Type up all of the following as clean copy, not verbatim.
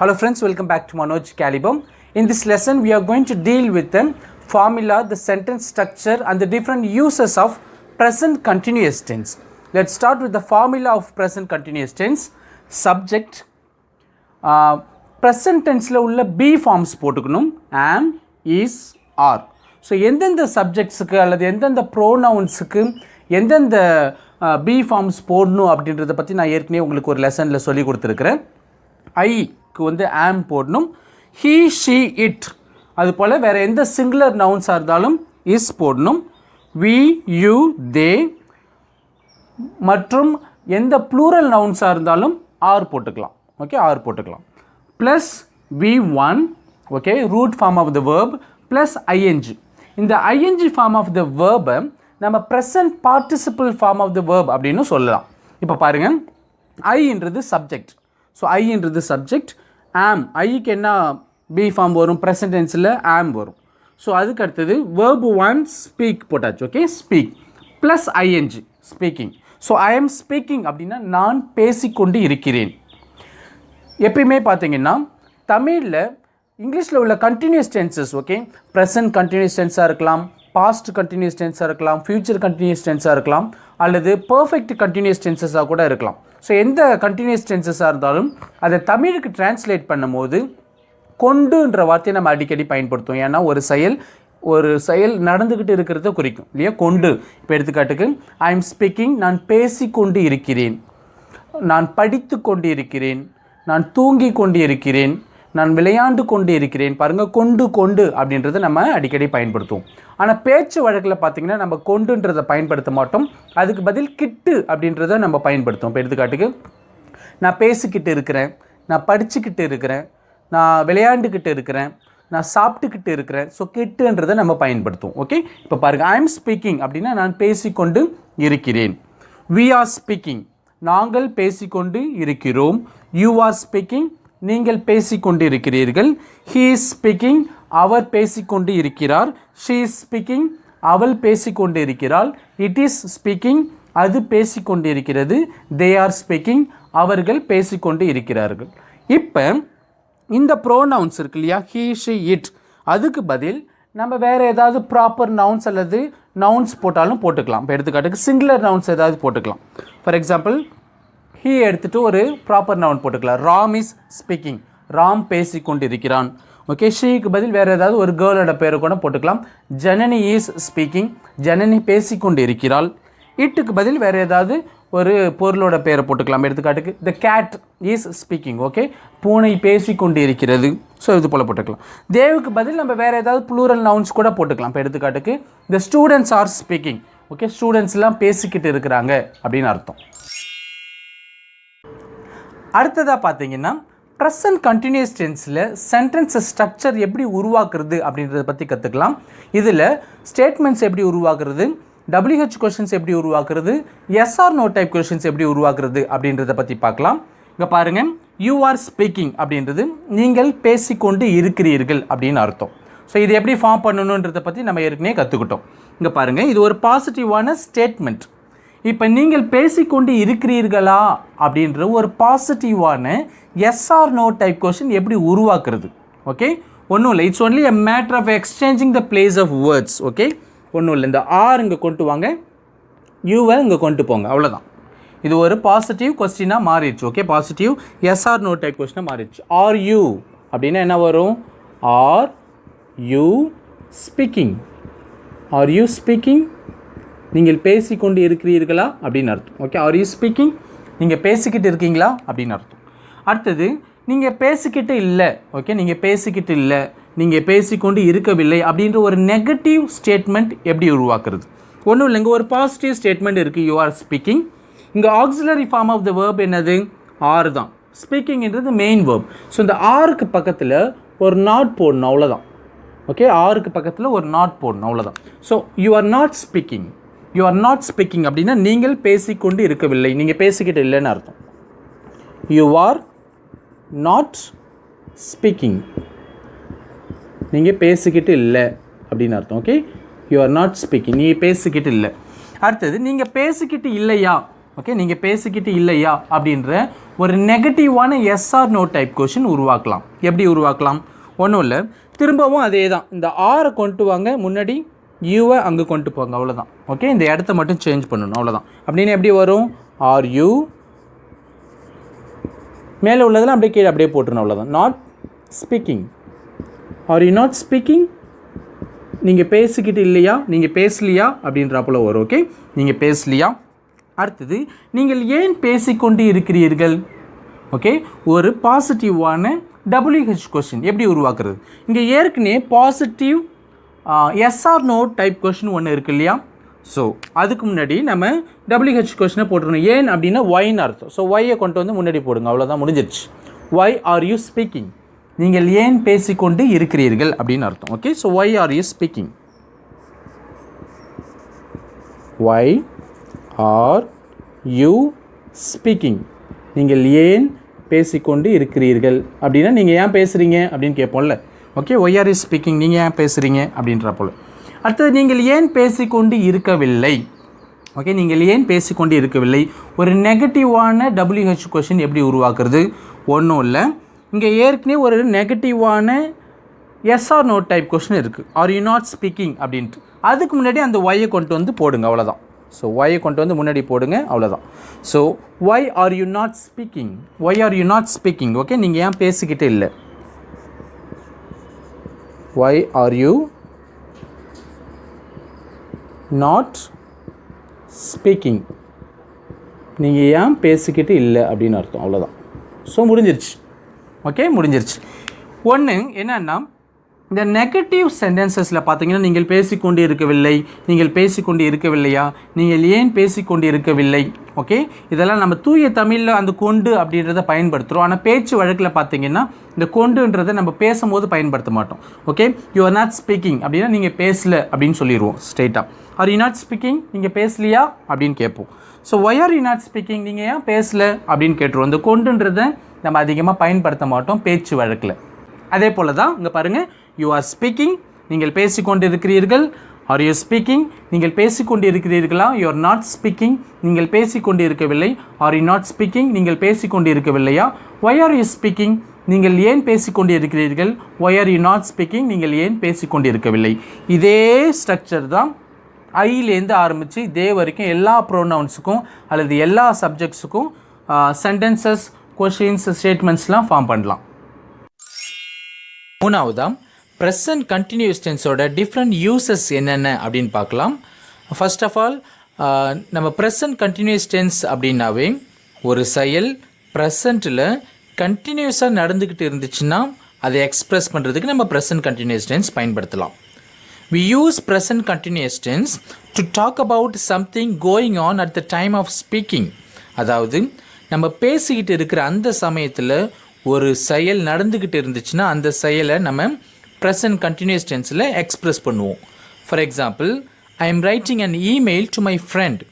Hello friends, welcome back to Manoj, Calibre. In this lesson, we are going to deal with the formula, the sentence structure and the different uses of present continuous tense. Let's start with the formula of present continuous tense. Subject, present tense la ulla be forms போட்டுக்கணும் am, is, are. So எந்தெந்த சப்ஜெக்ட்ஸுக்கு அல்லது எந்தெந்த ப்ரோனவுன்ஸுக்கு எந்தெந்த be forms போடணும் அப்படின்றத பற்றி நான் ஏற்கனவே உங்களுக்கு ஒரு லெசனில் சொல்லி கொடுத்துருக்கிறேன். ஐக்கு வந்து am போடணும், he, she, it அது போல் வேறு எந்த சிங்குலர் நவுன்ஸாக இருந்தாலும் is போடணும், we, you, they மற்றும் எந்த ப்ளூரல் நவுன்ஸாக இருந்தாலும் are போட்டுக்கலாம். ஓகே, are போட்டுக்கலாம். Plus v1, okay, root form of the verb plus ing. இந்த ing ஃபார்ம் ஆஃப் த வேர்பை நம்ம present participle form of the verb அப்படின்னு சொல்லலாம். இப்போ பாருங்கள், ஐன்றது சப்ஜெக்ட். ஸோ ஐன்றது சப்ஜெக்ட். ஆம், ஐக்கு என்ன பி ஃபார்ம் வரும்? ப்ரெசன்ட் டென்ஸில் ஆம் வரும். ஸோ அதுக்கு அடுத்தது வேர்ப் ஒன் ஸ்பீக் போட்டாச்சு. Okay, speak plus ing, speaking. So I am speaking அப்படின்னா நான் பேசிக்கொண்டு இருக்கிறேன். எப்பயுமே பார்த்தீங்கன்னா தமிழில் இங்கிலீஷில் உள்ள continuous tenses, okay, present continuous டென்ஸாக இருக்கலாம், பாஸ்ட் கண்டினியூஸ் டென்ஸாக இருக்கலாம், ஃப்யூச்சர் கண்டினியூஸ் டென்ஸாக இருக்கலாம், அல்லது பர்ஃபெக்ட் கண்டினியூஸ் டென்சஸாக கூட இருக்கலாம். ஸோ எந்த கண்டினியூஸ் டென்சஸாக இருந்தாலும் அதை தமிழுக்கு டிரான்ஸ்லேட் பண்ணும்போது கொண்டுன்ற வார்த்தையை நம்ம அடிக்கடி பயன்படுத்துவோம். ஏன்னா ஒரு செயல் நடந்துக்கிட்டு இருக்கிறத குறிக்கும் இல்லையா, கொண்டு. இப்போ எடுத்துக்காட்டுக்கு ஐ எம் ஸ்பீக்கிங், நான் பேசிக்கொண்டு இருக்கிறேன், நான் படித்து கொண்டு இருக்கிறேன், நான் தூங்கி கொண்டு இருக்கிறேன், நான் விளையாண்டு கொண்டு இருக்கிறேன். பாருங்கள், கொண்டு அப்படின்றத நம்ம அடிக்கடி பயன்படுத்துவோம். ஆனால் பேச்சு வழக்கில் பார்த்திங்கன்னா நம்ம கொண்டுன்றதை பயன்படுத்த மாட்டோம். அதுக்கு பதில் கிட்டு அப்படின்றத நம்ம பயன்படுத்துவோம். இப்போ எடுத்துக்காட்டுக்கு நான் பேசிக்கிட்டு இருக்கிறேன், நான் படிச்சுக்கிட்டு இருக்கிறேன், நான் விளையாண்டுக்கிட்டு இருக்கிறேன், நான் சாப்பிட்டுக்கிட்டு இருக்கிறேன். ஸோ கிட்டுன்றதை நம்ம பயன்படுத்துவோம். ஓகே, இப்போ பாருங்கள், ஐ எம் ஸ்பீக்கிங் அப்படின்னா நான் பேசிக்கொண்டு இருக்கிறேன். வி ஆர் ஸ்பீக்கிங், நாங்கள் பேசிக்கொண்டு இருக்கிறோம். யூ ஆர் ஸ்பீக்கிங், நீங்கள் பேசிக்கொண்டு இருக்கிறீர்கள். ஹீ இஸ் ஸ்பீக்கிங், அவர் பேசிக்கொண்டு இருக்கிறார். ஷீ இஸ் ஸ்பீக்கிங், அவள் பேசிக்கொண்டு இருக்கிறாள். இட் இஸ் ஸ்பீக்கிங், அது பேசிக்கொண்டு இருக்கிறது. தே ஆர் ஸ்பீக்கிங், அவர்கள் பேசிக்கொண்டு இருக்கிறார்கள். இப்போ இந்த ப்ரோனவுன்ஸ் இருக்கு இல்லையா, ஹீ, ஷி, இட், அதுக்கு பதில் நம்ம வேறு ஏதாவது ப்ராப்பர் நவுன்ஸ் அல்லது நவுன்ஸ் போட்டாலும் போட்டுக்கலாம். இப்போ எடுத்துக்காட்டுக்கு சிங்குலர் நவுன்ஸ் ஏதாவது போட்டுக்கலாம். ஃபார் எக்ஸாம்பிள், ஹீ எடுத்துகிட்டு ஒரு ப்ராப்பர் நவுன் போட்டுக்கலாம். ராம் இஸ் ஸ்பீக்கிங், ராம் பேசிக்கொண்டு இருக்கிறான். ஓகே, ஷீக்கு பதில் வேறு ஏதாவது ஒரு கேர்ளோட பேரை கூட போட்டுக்கலாம். ஜனனி இஸ் ஸ்பீக்கிங், ஜனனி பேசிக்கொண்டு இருக்கிறாள். இட்டுக்கு பதில் வேறு ஏதாவது ஒரு பொருளோட பேரை போட்டுக்கலாம். எடுத்துக்காட்டுக்கு த கேட் இஸ் ஸ்பீக்கிங், ஓகே, பூனை பேசிக்கொண்டு இருக்கிறது. ஸோ இது போல் போட்டுக்கலாம். தேவுக்கு பதில் நம்ம வேறு ஏதாவது ப்ளூரல் நவுன்ஸ் கூட போட்டுக்கலாம். இப்போ எடுத்துக்காட்டுக்கு the students are speaking, okay, ஸ்டூடெண்ட்ஸ்லாம் பேசிக்கிட்டு இருக்கிறாங்க அப்படின்னு அர்த்தம். அடுத்ததாக பார்த்தீங்கன்னா ப்ரெசன்ட் கண்டினியூஸ் டென்ஸில் சென்டென்ஸ் ஸ்ட்ரக்சர் எப்படி உருவாக்குறது அப்படின்றத பற்றி கற்றுக்கலாம். இதில் ஸ்டேட்மெண்ட்ஸ் எப்படி உருவாக்குறது, WH கொஷின்ஸ் எப்படி உருவாக்குறது, SR நோ டைப் கொஷின்ஸ் எப்படி உருவாக்குறது அப்படின்றத பற்றி பார்க்கலாம். இங்கே பாருங்கள், யூ ஆர் ஸ்பீக்கிங் அப்படின்றது நீங்கள் பேசிக்கொண்டு இருக்கிறீர்கள் அப்படின்னு அர்த்தம். ஸோ இது எப்படி ஃபார்ம் பண்ணணுன்றதை பற்றி நம்ம ஏற்கனவே கற்றுக்கிட்டோம். இங்கே பாருங்கள், இது ஒரு பாசிட்டிவான ஸ்டேட்மெண்ட். இப்போ நீங்கள் பேசிக்கொண்டு இருக்கிறீர்களா அப்படின்ற ஒரு பாசிட்டிவான SR நோ டைப் கொஷின் எப்படி உருவாக்குறது? ஓகே, ஒன்றும் இல்லை, it's only a matter of exchanging the place of words. Okay, ஒன்றும் இல்லை, இந்த ஆர் இங்கே கொண்டு வாங்க, யூவை இங்கே கொண்டு போங்க, அவ்வளோதான். இது ஒரு பாசிட்டிவ் கொஸ்டினாக மாறிடுச்சு. Okay, positive SR no type கொஸ்டினாக மாறிடுச்சு. ஆர் யூ அப்படின்னா என்ன வரும்? Are you speaking, are you speaking, நீங்கள் பேசிக்கொண்டு இருக்கிறீர்களா அப்படின்னு அர்த்தம். ஓகே, ஆர் யூ ஸ்பீக்கிங், நீங்கள் பேசிக்கிட்டு இருக்கீங்களா அப்படின்னு அர்த்தம். அடுத்தது நீங்கள் பேசிக்கிட்டு இல்லை. ஓகே, நீங்கள் பேசிக்கிட்டு இல்லை, நீங்கள் பேசிக்கொண்டு இருக்கவில்லை அப்படின்ற ஒரு நெகட்டிவ் ஸ்டேட்மெண்ட் எப்படி உருவாக்குறது? ஒன்றும் இல்லைங்க, ஒரு பாசிட்டிவ் ஸ்டேட்மெண்ட் இருக்குது, யூ ஆர் ஸ்பீக்கிங். இங்கே auxiliary form of the verb என்னது? ஆர் தான். ஸ்பீக்கிங்ன்றது மெயின் வேர்ப். ஸோ இந்த ஆருக்கு பக்கத்தில் ஒரு நாட் போடணும், அவ்வளோதான். ஓகே, ஆருக்கு பக்கத்தில் ஒரு நாட் போடணும், அவ்வளோதான். So you are not speaking, you are not speaking அப்படின்னா நீங்கள் பேசிக்கொண்டு இருக்கவில்லை, நீங்கள் பேசிக்கிட்டு இல்லைன்னு அர்த்தம். யூ ஆர் நாட் ஸ்பீக்கிங், நீங்கள் பேசிக்கிட்டு இல்லை அப்படின்னு அர்த்தம். Okay, you are not speaking, நீங்கள் பேசிக்கிட்டு இல்லை. அடுத்தது நீங்கள் பேசிக்கிட்டு இல்லையா ஓகே, நீங்கள் பேசிக்கிட்டு இல்லையா அப்படின்ற ஒரு நெகட்டிவான yes or no type question உருவாக்கலாம். எப்படி உருவாக்கலாம்? ஒன்றும் இல்லை, திரும்பவும் அதே தான். இந்த ஆரை கொண்டு வாங்க, முன்னாடி யூவை அங்கே கொண்டு போங்க, அவ்வளோதான். ஓகே, இந்த இடத்த மட்டும் சேஞ்ச் பண்ணணும், அவ்வளோதான். அப்படின்னு எப்படி வரும்? ஆர் யூ, மேலே உள்ளதெல்லாம் அப்படியே கீழே அப்படியே போட்டுருணும், அவ்வளோதான். Not speaking. Are you not speaking? நீங்கள் பேசிக்கிட்டு இல்லையா, நீங்கள் பேசலையா அப்படின்றப்போல வரும். ஓகே, நீங்கள் பேசலையா. அடுத்தது, நீங்கள் ஏன் பேசிக்கொண்டு இருக்கிறீர்கள்? ஓகே, ஒரு பாசிட்டிவான WH கொஷின் எப்படி உருவாக்குறது? இங்கே ஏற்கனவே positive yes or no type question ஒன்று இருக்குது இல்லையா? ஸோ அதுக்கு முன்னாடி நம்ம WH கொஷினை போட்டுருணும். ஏன் அப்படின்னா ஒய்ன்னு அர்த்தம். ஸோ ஒய்யை கொண்டு வந்து முன்னாடி போடுங்க, அவ்வளோதான், முடிஞ்சிருச்சு. Why are you speaking? நீங்கள் ஏன் பேசிக்கொண்டு இருக்கிறீர்கள் அப்படின்னு அர்த்தம். Okay, so why are you speaking? Why are you speaking? நீங்கள் ஏன் பேசிக்கொண்டு இருக்கிறீர்கள் அப்படின்னா நீங்கள் ஏன் பேசுகிறீங்க அப்படின்னு கேட்போம்ல. Okay, why are you speaking, நீங்கள் ஏன் பேசுகிறீங்க அப்படின்ற போல். அடுத்தது, நீங்கள் ஏன் பேசிக்கொண்டு இருக்கவில்லை? ஓகே, நீங்கள் ஏன் பேசிக்கொண்டு இருக்கவில்லை? ஒரு நெகட்டிவான WH கொஷின் எப்படி உருவாக்குறது? ஒன்றும் இல்லை, இங்கே ஏற்கனவே ஒரு நெகட்டிவான yes or no type question இருக்குது, ஆர் யூ நாட் ஸ்பீக்கிங் அப்படின்ட்டு. அதுக்கு முன்னாடி அந்த ஒய்யை கொண்டு வந்து போடுங்க, அவ்வளோதான். ஸோ ஒய்யை கொண்டு வந்து முன்னாடி போடுங்க, அவ்வளோதான். So why are you not speaking? Why are you not speaking? Okay, நீங்கள் ஏன் பேசிக்கிட்டே இல்லை? Why are you not speaking? நீங்கள் ஏன் பேசிக்கிட்டு இல்லை அப்படின்னு அர்த்தம், அவ்வளோதான். ஸோ முடிஞ்சிருச்சு. ஓகே, முடிஞ்சிருச்சு. ஒன்று என்னன்னா, இந்த நெகட்டிவ் சென்டென்சஸில் பார்த்தீங்கன்னா, நீங்கள் பேசிக்கொண்டு இருக்கவில்லை, நீங்கள் பேசிக்கொண்டு இருக்கவில்லையா, நீங்கள் ஏன் பேசிக்கொண்டு இருக்கவில்லை. ஓகே, இதெல்லாம் நம்ம தூய தமிழில் அந்த கொண்டு அப்படின்றத பயன்படுத்துகிறோம். ஆனால் பேச்சு வழக்கில் பார்த்தீங்கன்னா இந்த கொண்டுன்றதை நம்ம பேசும்போது பயன்படுத்த மாட்டோம். Okay, you are not speaking அப்படின்னா நீங்கள் பேசலை அப்படின்னு சொல்லிடுவோம் ஸ்ட்ரெயிட்டாக. Are you not speaking? நீங்கள் பேசலையா அப்படின்னு கேட்போம். So why are you not speaking? நீங்கள் ஏன் பேசலை அப்படின்னு கேட்டுருவோம். இந்த கொண்டுன்றதை நம்ம அதிகமாக பயன்படுத்த மாட்டோம் பேச்சு வழக்கில். அதே போல் தான் இங்கே பாருங்கள், யூ ஆர் ஸ்பீக்கிங், நீங்கள் பேசிக்கொண்டு இருக்கிறீர்கள். R you speaking? நீங்கள் பேசிக்கொண்டு இருக்கிறீர்களா? யூ ஆர் நாட் ஸ்பீக்கிங், நீங்கள் பேசிக்கொண்டு இருக்கவில்லை. Are you not speaking? நீங்கள் பேசிக்கொண்டு இருக்கவில்லையா? Why are you speaking? நீங்கள் ஏன் பேசிக்கொண்டு இருக்கிறீர்கள். Why are you not speaking? நீங்கள் ஏன் பேசிக்கொண்டு இருக்கவில்லை. இதே ஸ்ட்ரக்சர் தான் ஐலேருந்து ஆரம்பித்து இதே வரைக்கும் எல்லா ப்ரோனவுன்ஸுக்கும் அல்லது எல்லா சப்ஜெக்ட்ஸுக்கும் சென்டென்சஸ், கொஷின்ஸ், ஸ்டேட்மெண்ட்ஸ்லாம் ஃபார்ம் பண்ணலாம். மூணாவதாம் ப்ரெசன்ட் கண்டினியூஸ் டென்ஸோட டிஃப்ரெண்ட் யூசஸ் என்னென்ன அப்படின்னு பார்க்கலாம். ஃபர்ஸ்ட் ஆஃப் ஆல், நம்ம ப்ரெசன்ட் கண்டினியூஸ் டென்ஸ் அப்படின்னாவே ஒரு செயல் ப்ரெசண்ட்டில் கண்டினியூஸாக நடந்துக்கிட்டு இருந்துச்சுன்னா அதை எக்ஸ்ப்ரெஸ் பண்ணுறதுக்கு நம்ம ப்ரெசன்ட் கண்டினியூஸ் டென்ஸ் பயன்படுத்தலாம். We use present continuous tense to talk about something going on at the time of speaking. அதாவது நம்ம பேசிக்கிட்டு இருக்கிற அந்த சமயத்தில் ஒரு செயல் நடந்துக்கிட்டு இருந்துச்சுன்னா அந்த செயலை நம்ம present continuous tenseல எக்ஸ்ப்ரெஸ் பண்ணுவோம். For example, I am writing an email to my friend.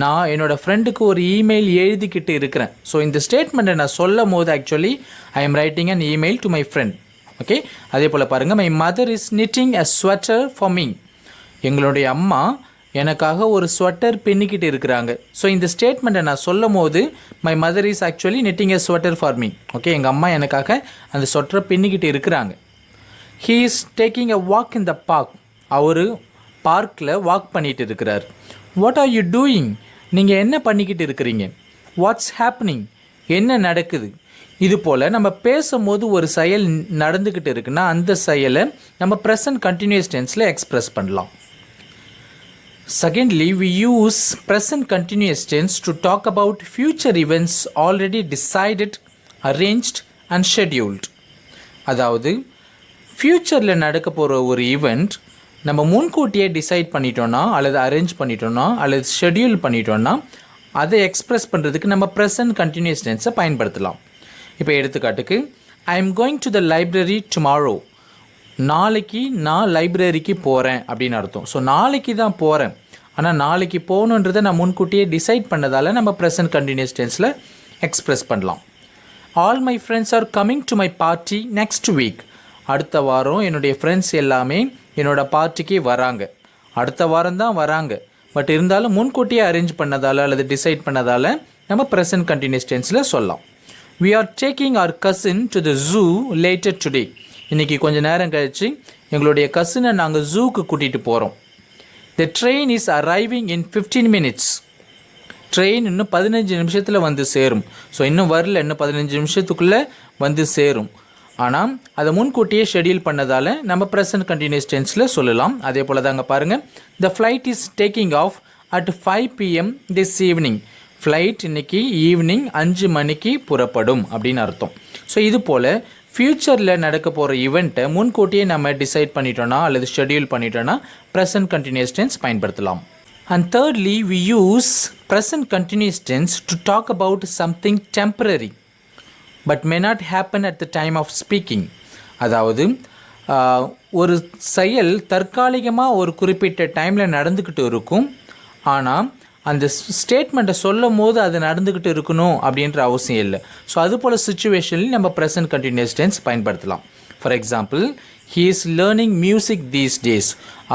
நான் என்னோடய ஃப்ரெண்டுக்கு ஒரு இமெயில் எழுதிக்கிட்டு இருக்கிறேன். ஸோ இந்த ஸ்டேட்மெண்ட்டை நான் சொல்லும் போது actually I am writing an email to my friend. Okay, அதே போல் பாருங்கள், my mother is knitting a sweater for me. எங்களுடைய அம்மா எனக்காக ஒரு ஸ்வெட்டர் பின்னிக்கிட்டு இருக்கிறாங்க. ஸோ இந்த ஸ்டேட்மெண்ட்டை நான் சொல்லும் போது my mother is actually knitting a sweater for me. Okay, எங்கள் அம்மா எனக்காக அந்த ஸ்வெட்டரை பின்னிக்கிட்டு இருக்கிறாங்க. He is taking a walk in the park. அவர் பார்க்கில் வாக் பண்ணிகிட்டு இருக்கிறார். What are you doing? நீங்கள் என்ன பண்ணிக்கிட்டு இருக்கிறீங்க. What's happening? என்ன நடக்குது. இது போல் நம்ம பேசும்போது ஒரு செயல் நடந்துக்கிட்டு இருக்குன்னா அந்த செயலை நம்ம ப்ரெசன்ட் கண்டினியூஸ் டென்ஸில் எக்ஸ்ப்ரெஸ் பண்ணலாம். Secondly, we use present continuous tense to talk about future events already decided, arranged and scheduled. அதாவது ஃப்யூச்சரில் நடக்க போகிற ஒரு ஈவெண்ட் நம்ம முன்கூட்டியே டிசைட் பண்ணிட்டோன்னா அல்லது அரேஞ்ச் பண்ணிட்டோன்னா அல்லது ஷெட்யூல் பண்ணிட்டோன்னா அதை எக்ஸ்ப்ரெஸ் பண்ணுறதுக்கு நம்ம ப்ரெசன்ட் கண்டினியூஸ் டென்ஸை பயன்படுத்தலாம். இப்போ எடுத்துக்காட்டுக்கு, I am going to the library tomorrow. நாளைக்கு நான் லைப்ரரிக்கு போகிறேன் அப்படின்னு அர்த்தம். ஸோ நாளைக்கு தான் போகிறேன், ஆனால் நாளைக்கு போகணுன்றதை நான் முன்கூட்டியே டிசைட் பண்ணதால் நம்ம ப்ரெசன்ட் கண்டினியூஸ் டென்ஸில் எக்ஸ்ப்ரெஸ் பண்ணலாம். All my friends are coming to my party next week. அடுத்த வாரம் என்னுடைய ஃப்ரெண்ட்ஸ் எல்லாமே என்னோடய பார்ட்டிக்கு வராங்க. அடுத்த வாரம் தான் வராங்க. பட் இருந்தாலும் முன்கூட்டியே அரேஞ்ச் பண்ணதால் அல்லது டிசைட் பண்ணதால் நம்ம ப்ரெசன்ட் கண்டினியூஸ் டென்ஸில் சொல்லலாம். We are taking our cousin to the zoo later today. இன்றைக்கி கொஞ்சம் நேரம் கழித்து எங்களுடைய கசினை நாங்கள் ஜூக்கு கூட்டிகிட்டு போகிறோம். The train is arriving in 15 minutes. Train இன்னும் 15 நிமிஷத்தில் வந்து சேரும். ஸோ இன்னும் வரல, இன்னும் 15 நிமிஷத்துக்குள்ளே வந்து சேரும். ஆனால் அதை முன்கூட்டியே ஷெடியூல் பண்ணதால் நம்ம ப்ரெசன்ட் கண்டினியூஸ் டென்ஸில் சொல்லலாம். அதே போல் தாங்க பாருங்கள், the flight is taking off at 5 PM this evening. Flight இன்றைக்கி ஈவினிங் 5 மணிக்கு புறப்படும் அப்படின்னு அர்த்தம். ஸோ இது போல் ஃப்யூச்சரில் நடக்க போகிற ஈவெண்ட்டை முன்கூட்டியே நம்ம டிசைட் பண்ணிட்டோன்னா அல்லது ஷெடியூல் பண்ணிட்டோன்னா ப்ரெசன்ட் கண்டினியூஸ் டென்ஸ் பயன்படுத்தலாம். And thirdly, we use present continuous tense to talk about something temporary but may not happen at the time of speaking. அதாவது ஒரு செயல் தற்காலிகமாக ஒரு குறிப்பிட்ட டைமில் நடந்துக்கிட்டு இருக்கும், ஆனால் அந்த ஸ்டேட்மெண்ட்டை சொல்லும் போது அது நடந்துக்கிட்டு இருக்கணும் அப்படின்ற அவசியம் இல்லை. ஸோ அது போல் சுச்சுவேஷன்லையும் நம்ம ப்ரெசன்ட் கண்டினியூஸ் டென்ஸ் பயன்படுத்தலாம். For example, he is learning music these days.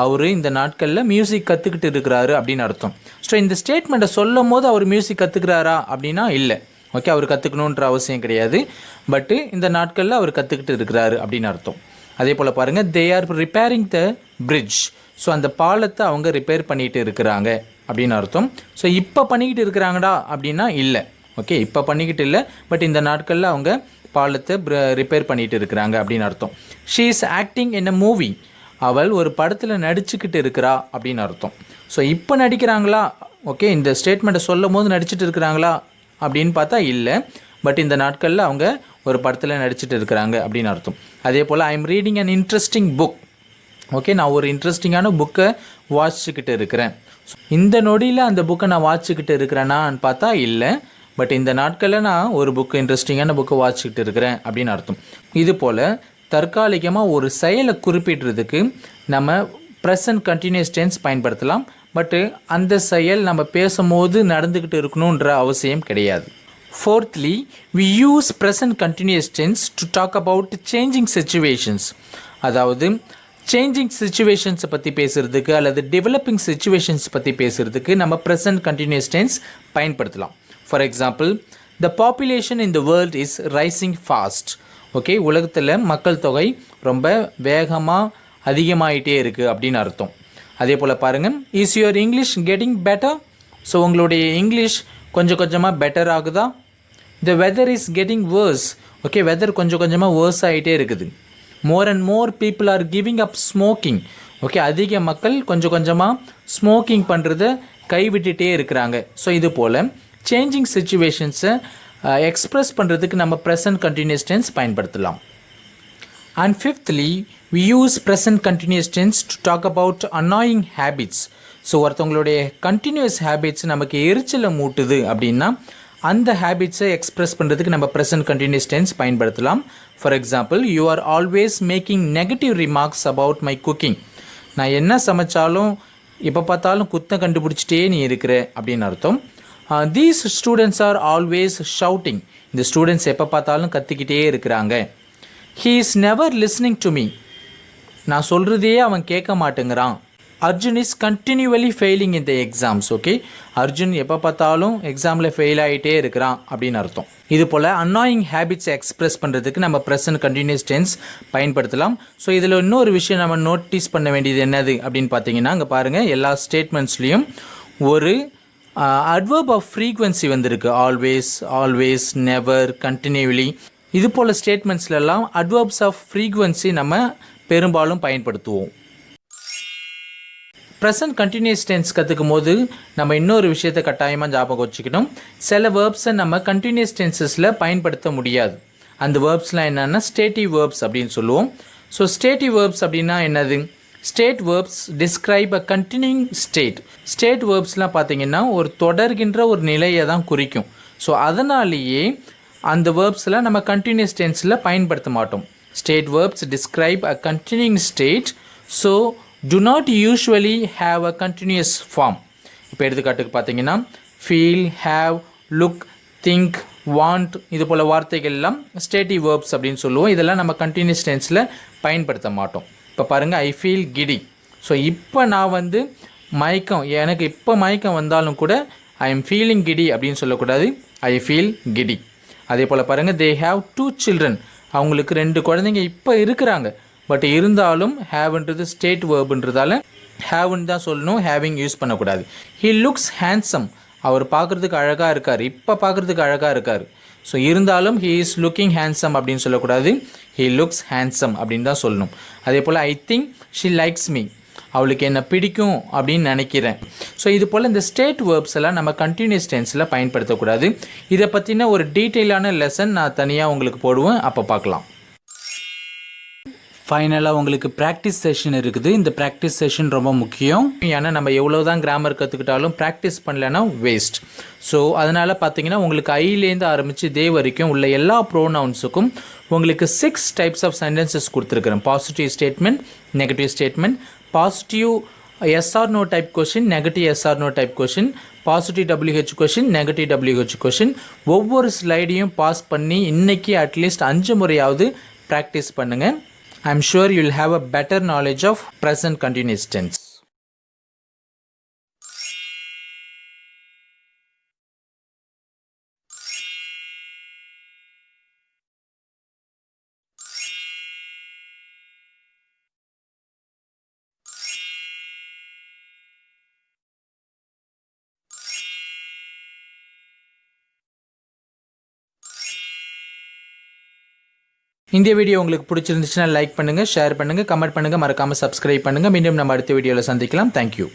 அவர் இந்த நாட்களில் மியூசிக் கற்றுக்கிட்டு இருக்கிறாரு அப்படின்னு அர்த்தம். ஸோ இந்த ஸ்டேட்மெண்ட்டை சொல்லும் போது அவர் மியூசிக் கற்றுக்கிறாரா அப்படின்னா இல்லை. ஓகே, அவர் கற்றுக்கணுன்ற அவசியம் கிடையாது, பட்டு இந்த நாட்களில் அவர் கற்றுக்கிட்டு இருக்கிறாரு அப்படின்னு அர்த்தம். அதே போல் பாருங்கள், they are repairing the bridge. So அந்த பாலத்தை அவங்க ரிப்பேர் பண்ணிகிட்டு இருக்கிறாங்க அப்படின்னு அர்த்தம். ஸோ இப்போ பண்ணிக்கிட்டு இருக்கிறாங்கடா அப்படின்னா இல்லை. ஓகே, இப்போ பண்ணிக்கிட்டு இல்லை, பட் இந்த நாட்களில் அவங்க பாலத்தை ரிப்பேர் பண்ணிகிட்டு இருக்கிறாங்க அப்படின்னு அர்த்தம். She is acting in a movie. அவள் ஒரு படத்தில் நடிச்சுக்கிட்டு இருக்கிறா அப்படின்னு அர்த்தம். ஸோ இப்போ நடிக்கிறாங்களா, ஓகே, இந்த ஸ்டேட்மெண்ட்டை சொல்லும் போது நடிச்சிட்டு இருக்கிறாங்களா அப்படின்னு பார்த்தா இல்லை, பட் இந்த நாட்களில் அவங்க ஒரு படத்தில் நடிச்சிட்டு இருக்கிறாங்க அப்படின்னு அர்த்தம். அதே போல், I am reading an interesting book. Okay, நான் ஒரு இன்ட்ரெஸ்டிங்கான புக்கை வாசிச்சுக்கிட்டு இருக்கிறேன். இந்த நொடியில் அந்த புக்கை நான் வாசிச்சுக்கிட்டு இருக்கிறேன்னான்னு பார்த்தா இல்லை, பட் இந்த நாட்களில் நான் ஒரு புக்கு இன்ட்ரெஸ்டிங்கான புக்கை வாசிச்சுக்கிட்டு இருக்கிறேன் அப்படின்னு அர்த்தம். இது போல் தற்காலிகமாக ஒரு செயலை குறிப்பிடுறதுக்கு நம்ம ப்ரெசன்ட் கண்டினியூஸ் டென்ஸ் பயன்படுத்தலாம், பட்டு அந்த செயல் நம்ம பேசும்போது நடந்துக்கிட்டு இருக்கணுன்ற அவசியம் கிடையாது. Fourthly, we use present continuous tense to talk about changing situations. அதாவது சேஞ்சிங் சிச்சுவேஷன்ஸை பற்றி பேசுகிறதுக்கு அல்லது டெவலப்பிங் சிச்சுவேஷன்ஸ் பற்றி பேசுகிறதுக்கு நம்ம ப்ரெசன்ட் கண்டினியூஸ் டென்ஸ் பயன்படுத்தலாம். For example, the population in the world is rising fast. Okay, உலகத்தில் மக்கள் தொகை ரொம்ப வேகமாக அதிகமாகிட்டே இருக்குது அப்படின்னு அர்த்தம். அதே போல் பாருங்கள், is your English getting better. So உங்களுடைய இங்கிலீஷ் கொஞ்சம் கொஞ்சமாக பெட்டர் ஆகுதா. The weather is getting worse. Okay, weather கொஞ்சம் கொஞ்சமாக வேர்ஸ் ஆகிட்டே இருக்குது. More and more people are giving up smoking. Okay, அதிக மக்கள் கொஞ்சம் கொஞ்சமாக ஸ்மோக்கிங் பண்ணுறத கைவிட்டுட்டே இருக்கிறாங்க. ஸோ இது போல் சேஞ்சிங் சிச்சுவேஷன்ஸை எக்ஸ்ப்ரெஸ் பண்ணுறதுக்கு நம்ம ப்ரெசன்ட் கண்டினியூஸ் டென்ஸ் பயன்படுத்தலாம். And ஃபிஃப்த்லி, we use present continuous tense to talk about annoying habits. So ஒருத்தவங்களுடைய கண்டினியூஸ் ஹேபிட்ஸ் நமக்கு எரிச்சலை மூட்டுது அப்படின்னா அந்த ஹேபிட்ஸை எக்ஸ்ப்ரெஸ் பண்ணுறதுக்கு நம்ம ப்ரெசன்ட் கண்டினியூஸ் டென்ஸ் பயன்படுத்தலாம். For example, you are always making negative remarks about my cooking. நான் என்ன சமைச்சாலும் எப்போ பார்த்தாலும் குத்தம் கண்டுபிடிச்சிட்டே நீ இருக்கிற அப்படின்னு அர்த்தம். These students are always shouting. இந்த ஸ்டூடெண்ட்ஸ் எப்போ பார்த்தாலும் கத்திக்கிட்டே இருக்கிறாங்க. He is never listening to me. நான் சொல்கிறதையே அவன் கேட்க மாட்டேங்கிறான். Arjun is continually failing in the exams. Okay, Arjun எப்போ பார்த்தாலும் எக்ஸாமில் ஃபெயில் ஆகிட்டே இருக்கிறான் அப்படின்னு அர்த்தம். இது போல் அன்னாயிங் ஹேபிட்ஸை எக்ஸ்ப்ரெஸ் பண்ணுறதுக்கு நம்ம ப்ரெசன்ட் கண்டினியூஸ் டென்ஸ் பயன்படுத்தலாம். ஸோ இதில் இன்னொரு விஷயம் நம்ம நோட்டீஸ் பண்ண வேண்டியது என்னது அப்படின்னு பார்த்தீங்கன்னா, அங்கே பாருங்கள், எல்லா ஸ்டேட்மெண்ட்ஸ்லேயும் ஒரு அட்வர்ப் ஆஃப் ஃப்ரீக்வன்சி வந்திருக்கு. Always, always, never, continuously. இது போல் ஸ்டேட்மெண்ட்ஸ்லாம் அட்வர்ப்ஸ் ஆஃப் ஃப்ரீக்வன்சி நம்ம பெரும்பாலும் பயன்படுத்துவோம். ப்ரெசன்ட் கண்டினியூஸ் டென்ஸ் கற்றுக்கும் போது நம்ம இன்னொரு விஷயத்தை கட்டாயமாக ஞாபகம் வச்சுக்கணும். சில வேர்ப்ஸை நம்ம கண்டினியூஸ் டென்சஸில் பயன்படுத்த முடியாது. அந்த வேர்ப்ஸ்லாம் என்னென்னா ஸ்டேட்டிவ் வேர்ப்ஸ் அப்படின்னு சொல்லுவோம். ஸோ ஸ்டேட்டிவ் வேர்ப்ஸ் அப்படின்னா என்னது? ஸ்டேட் வேர்ப்ஸ் டிஸ்கிரைப் அ கண்டினியூங் ஸ்டேட். ஸ்டேட் வேர்ப்ஸ்லாம் பார்த்திங்கன்னா ஒரு தொடர்கின்ற ஒரு நிலையை தான் குறிக்கும். ஸோ அதனாலேயே அந்த வேர்ப்ஸில் நம்ம கண்டினியூஸ் டென்ஸில் பயன்படுத்த மாட்டோம். State verbs describe a continuing state. So do not usually have a continuous form. இப்போ எடுத்துக்காட்டுக்கு பார்த்தீங்கன்னா feel, have, look, think, want, இது போல் வார்த்தைகள் எல்லாம் ஸ்டேட்டிவ் வேர்ப்ஸ் அப்படின்னு சொல்லுவோம். இதெல்லாம் நம்ம கண்டினியூஸ் டென்ஸில் பயன்படுத்த மாட்டோம். இப்போ பாருங்கள், ஐ ஃபீல் கிடி. ஸோ இப்போ நான் மயக்கம், எனக்கு இப்போ மயக்கம் வந்தாலும் கூட ஐ எம் ஃபீலிங் கிடி அப்படின்னு சொல்லக்கூடாது, ஐ ஃபீல் கிடி. அதே போல் பாருங்கள், தே ஹாவ் 2 children, அவங்களுக்கு 2 குழந்தைங்க இப்போ இருக்கிறாங்க. பட் இருந்தாலும் ஹேவ்ன்றது ஸ்டேட் வேர்புன்றதால ஹேவ்னு தான் சொல்லணும், ஹேவிங் யூஸ் பண்ணக்கூடாது. ஹி லுக்ஸ் ஹேண்ட்ஸம், அவர் பார்க்குறதுக்கு அழகாக இருக்கார், இப்போ பார்க்குறதுக்கு அழகாக இருக்கார். ஸோ இருந்தாலும் ஹீ இஸ் லுக்கிங் ஹேண்ட்ஸம் அப்படின்னு சொல்லக்கூடாது, ஹீ லுக்ஸ் ஹேண்ட்ஸம் அப்படின்னு தான் சொல்லணும். அதே போல் I think she likes me, அவளுக்கு என்ன பிடிக்கும் அப்படின்னு நினைக்கிறேன். ஸோ இது போல் இந்த ஸ்டேட் வேர்ப்ஸ் எல்லாம் நம்ம கண்டினியூஸ் டென்ஸில் பயன்படுத்தக்கூடாது. இதை பற்றின ஒரு டீட்டெயிலான லெசன் நான் தனியாக உங்களுக்கு போடுவேன், அப்போ பார்க்கலாம். ஃபைனலாக உங்களுக்கு ப்ராக்டிஸ் செஷன் இருக்குது. இந்த ப்ராக்டிஸ் செஷன் ரொம்ப முக்கியம். ஏன்னா நம்ம எவ்வளோ தான் கிராமர் கற்றுக்கிட்டாலும் ப்ராக்டிஸ் பண்ணலைன்னா வேஸ்ட். ஸோ அதனால் பார்த்தீங்கன்னா உங்களுக்கு ஐலேருந்து ஆரம்பித்து தே வரைக்கும் உள்ள எல்லா ப்ரோனவுன்ஸுக்கும் உங்களுக்கு 6 டைப்ஸ் ஆஃப் சென்டென்சஸ் கொடுத்துருக்குறேன். Positive statement, negative statement, positive yes or no type question, negative yes or no type question, positive WH question, negative WH question. ஒவ்வொரு ஸ்லைடையும் பாஸ் பண்ணி இன்றைக்கி அட்லீஸ்ட் 5 முறையாவது ப்ராக்டிஸ் பண்ணுங்கள். I'm sure you'll have a better knowledge of present continuous tense. இந்த video உங்களுக்கு பிடிச்சிருந்துச்சுன்னா like பண்ணுங்கள், ஷேர் பண்ணுங்கள், கமெண்ட் பண்ணுங்கள், மறக்காமல் சப்ஸ்கிரைப் பண்ணுங்கள். மீண்டும் நம்ம அடுத்த வீடியோவில் சந்திக்கலாம். தேங்க்யூ.